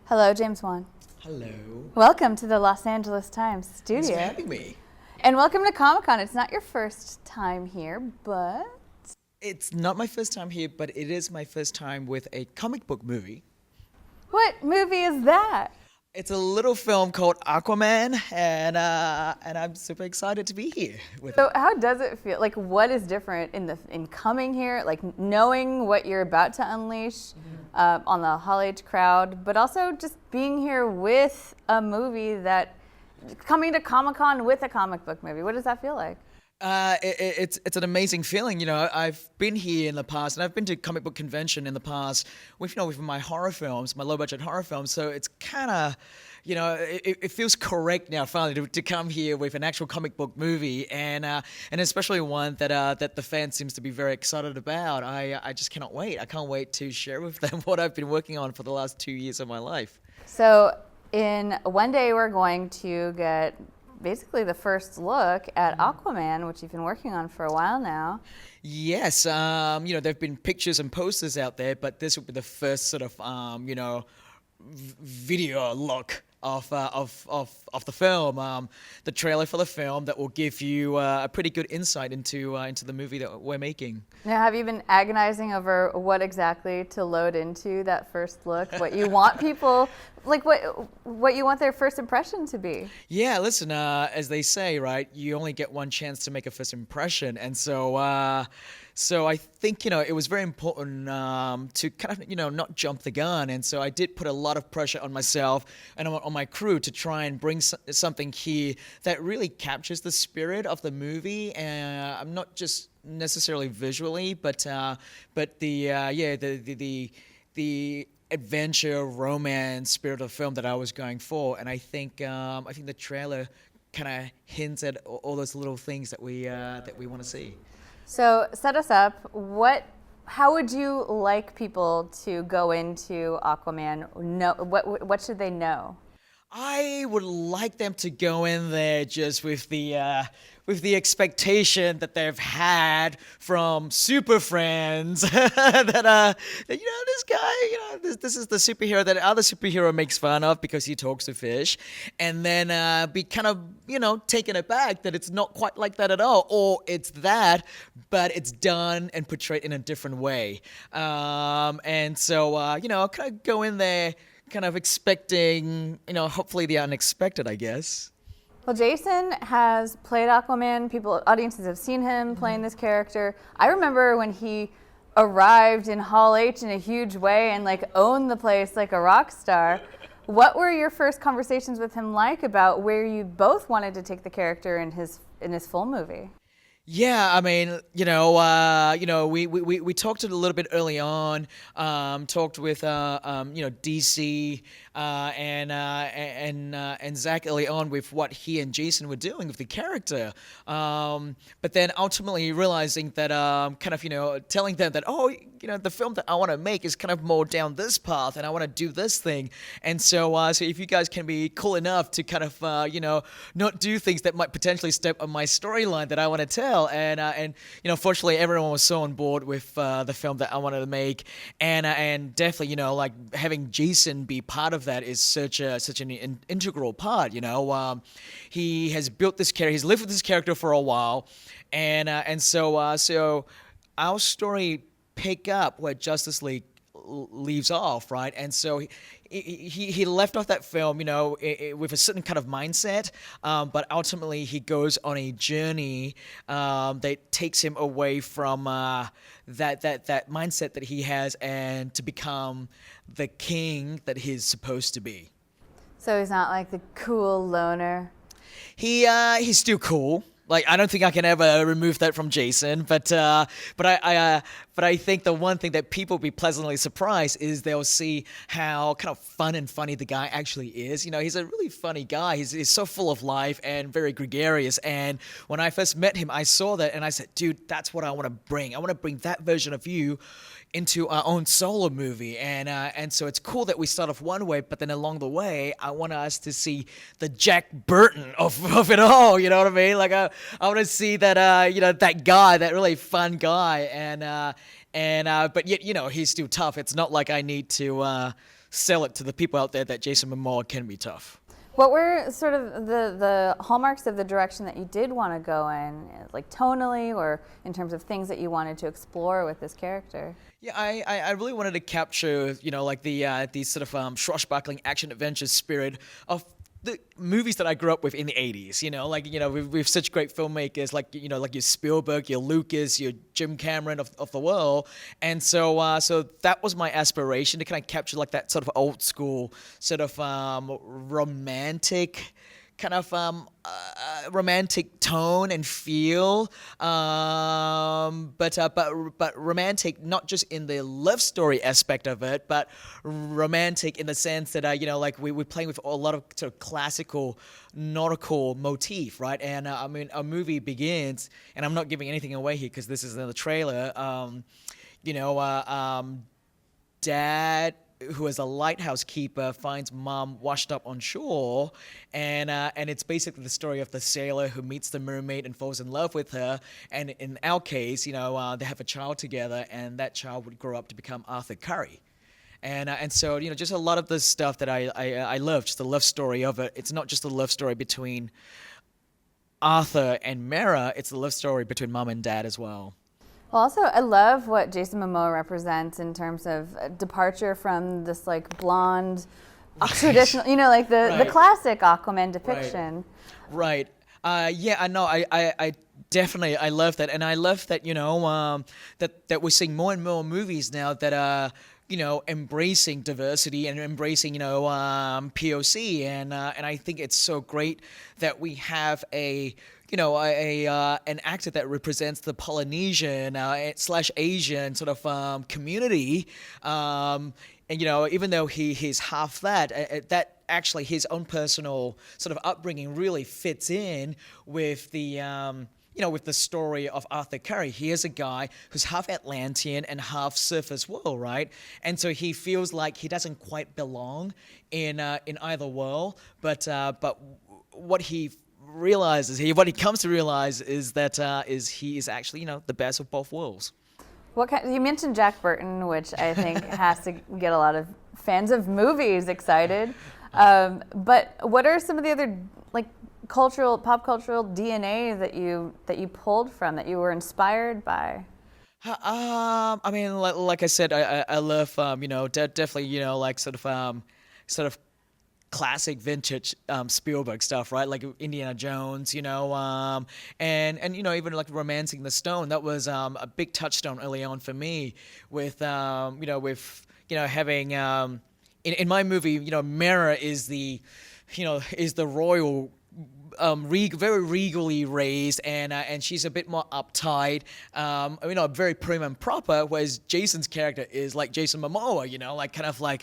Hello, James Wan. Hello. Welcome to the Los Angeles Times studio. Thanks for having me. And welcome to Comic-Con. It's not your first time here, but... It's not my first time here, but it is my first time with a comic book movie. What movie is that? It's a little film called Aquaman, and I'm super excited to be here with So it. how does it feel? Like, what is different in coming here, like knowing what you're about to unleash on the Hall H crowd, but also just being here with a movie coming to Comic-Con with a comic book movie? What does that feel like? It's an amazing feeling. You know, I've been here in the past, and I've been to comic book convention in the past with my horror films, my low budget horror films. So it's kind of, it feels correct now finally to come here with an actual comic book movie, and especially one that the fan seems to be very excited about. I just cannot wait. I can't wait to share with them what I've been working on for the last 2 years of my life. So in one day, we're going to get basically the first look at Aquaman, which you've been working on for a while now. Yes, there've been pictures and posters out there, but this will be the first sort of, video look of the film, the trailer for the film that will give you a pretty good insight into the movie that we're making. Now, have you been agonizing over what exactly to load into that first look? What you want people, like what you want their first impression to be? Yeah, listen, as they say, right, you only get one chance to make a first impression, and so I think, it was very important to kind of, not jump the gun. And so I did put a lot of pressure on myself and on my crew to try and bring something here that really captures the spirit of the movie. I'm not just necessarily visually, but the adventure, romance spirit of the film that I was going for. And I think the trailer kind of hints at all those little things that we want to see. So set us up. How would you like people to go into Aquaman? What should they know? I would like them to go in there just with the expectation that they've had from super friends that this guy, this is the superhero that other superhero makes fun of because he talks to fish, and then be kind of taken aback that it's not quite like that at all, or it's that, but it's done and portrayed in a different way, and so kind of go in there kind of expecting, hopefully the unexpected, I guess. Well, Jason has played Aquaman. Audiences have seen him playing this character. I remember when he arrived in Hall H in a huge way and owned the place like a rock star. What were your first conversations with him like about where you both wanted to take the character in his full movie? Yeah, I mean, we talked a little bit early on. Talked with DC and Zach early on with what he and Jason were doing with the character. But then ultimately realizing that telling them that the film that I want to make is kind of more down this path, and I want to do this thing. And so if you guys can be cool enough to kind of not do things that might potentially step on my storyline that I want to tell. And fortunately, everyone was so on board with the film that I wanted to make, and definitely, having Jason be part of that is such an integral part. He has built this character, he's lived with this character for a while, and so our story pick up where Justice League leaves off, right? And so he left off that film, with a certain kind of mindset, but ultimately he goes on a journey that takes him away from that mindset that he has, and to become the king that he's supposed to be. So he's not like the cool loner. He's still cool. I don't think I can ever remove that from Jason, but I think the one thing that people will be pleasantly surprised is they'll see how kind of fun and funny the guy actually is. He's a really funny guy. He's so full of life and very gregarious. And when I first met him, I saw that and I said, dude, that's what I want to bring. I want to bring that version of you into our own solo movie, and so it's cool that we start off one way, but then along the way, I want us to see the Jack Burton of it all. You know what I mean? I want to see that that guy, that really fun guy, but yet he's still tough. It's not like I need to sell it to the people out there that Jason Momoa can be tough. What were sort of the hallmarks of the direction that you did want to go in, like tonally or in terms of things that you wanted to explore with this character? Yeah, I really wanted to capture, like the sort of swashbuckling action adventure spirit of the movies that I grew up with in the 80s, we've such great filmmakers like your Spielberg, your Lucas, your Jim Cameron of the world. And so that was my aspiration, to kind of capture like that sort of old school sort of romantic kind of romantic tone and feel, but romantic not just in the love story aspect of it, but romantic in the sense that we're playing with a lot of sort of classical nautical motif, right? And I mean, a movie begins, and I'm not giving anything away here because this is in the trailer. Dad, who is a lighthouse keeper, finds mom washed up on shore, and it's basically the story of the sailor who meets the mermaid and falls in love with her. And in our case, they have a child together, and that child would grow up to become Arthur Curry. And so just a lot of the stuff that I love, just the love story of it. It's not just the love story between Arthur and Mara; it's the love story between mom and dad as well. Well, also, I love what Jason Momoa represents in terms of departure from this like blonde, traditional, the classic Aquaman depiction. Right. Yeah, I know. I definitely, I love that, and I love that that we're seeing more and more movies now that are embracing diversity and embracing POC, and I think it's so great that we have an actor that represents the Polynesian / Asian sort of community, and even though he's half that actually his own personal sort of upbringing really fits in with the with the story of Arthur Curry. He is a guy who's half Atlantean and half surfer as well, right? And so he feels like he doesn't quite belong in either world, but what he comes to realize is that he is actually the best of both worlds. You mentioned Jack Burton, which I think has to get a lot of fans of movies excited. But what are some of the other pop cultural DNA that you pulled from, that you were inspired by? I mean, like I said, I love definitely sort of classic vintage Spielberg stuff, right? Like Indiana Jones, and even like Romancing the Stone. That was a big touchstone early on for me with having in my movie, Mara is the royal. Very regally raised, and she's a bit more uptight, very prim and proper, whereas Jason's character is like Jason Momoa, kind of a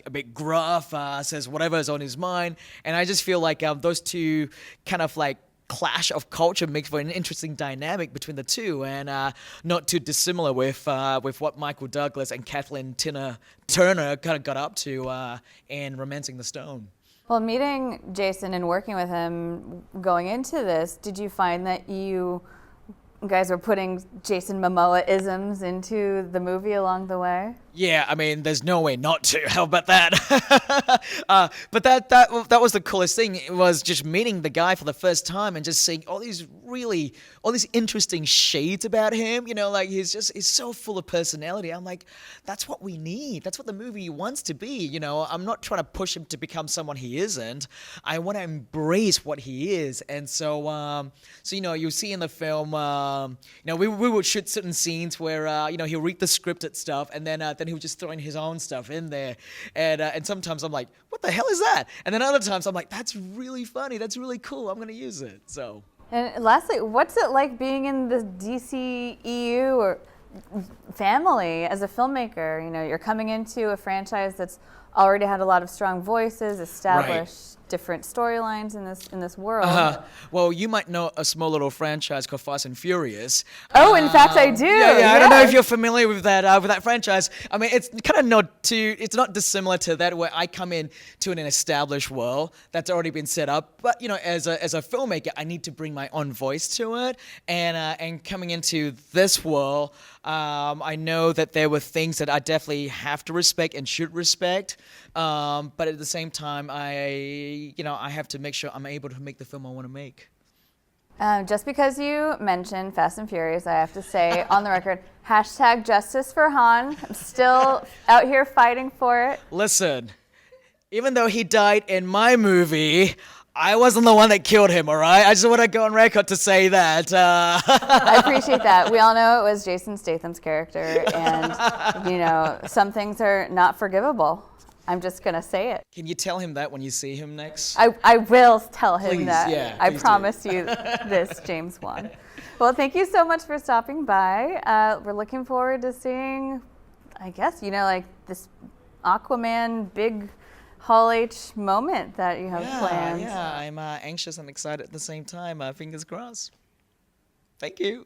bit gruff, says whatever is on his mind, and I just feel like those two kind of like clash of culture makes for an interesting dynamic between the two, and not too dissimilar with what Michael Douglas and Kathleen Turner kind of got up to in Romancing the Stone. Well, meeting Jason and working with him going into this, did you find that you guys were putting Jason Momoa-isms into the movie along the way? Yeah, I mean, there's no way not to. How about that? But that was the coolest thing. It was just meeting the guy for the first time and just seeing all these interesting shades about him. He's so full of personality. I'm like, that's what we need. That's what the movie wants to be. I'm not trying to push him to become someone he isn't. I want to embrace what he is. And so you'll see in the film, we would shoot certain scenes where he'll read the scripted stuff, and then he would just throw in his own stuff in there, and sometimes I'm like, what the hell is that? And then other times I'm like, that's really funny, that's really cool, I'm gonna use it. So. And lastly, what's it like being in the DCEU or family as a filmmaker? You're coming into a franchise that's already had a lot of strong voices, established different storylines in this world. Well, you might know a small little franchise called Fast and Furious. Oh, in fact, I do. Yeah. I don't know if you're familiar with that franchise. I mean, it's kind of it's not dissimilar to that, where I come in to an established world that's already been set up. But as a filmmaker, I need to bring my own voice to it. And coming into this world, I know that there were things that I definitely have to respect and should respect, but at the same time, I have to make sure I'm able to make the film I want to make. Just because you mentioned Fast and Furious, I have to say on the record, hashtag justice for Han. I'm still out here fighting for it. Listen, even though he died in my movie, I wasn't the one that killed him, all right? I just want to go on record to say that. I appreciate that. We all know it was Jason Statham's character, and, some things are not forgivable. I'm just going to say it. Can you tell him that when you see him next? I will tell him Please, that. yeah, I please do. promise you this, James Wan. Well, thank you so much for stopping by. We're looking forward to seeing, I guess, this Aquaman big Hall H moment that you have planned. Yeah, I'm anxious and excited at the same time. Fingers crossed. Thank you.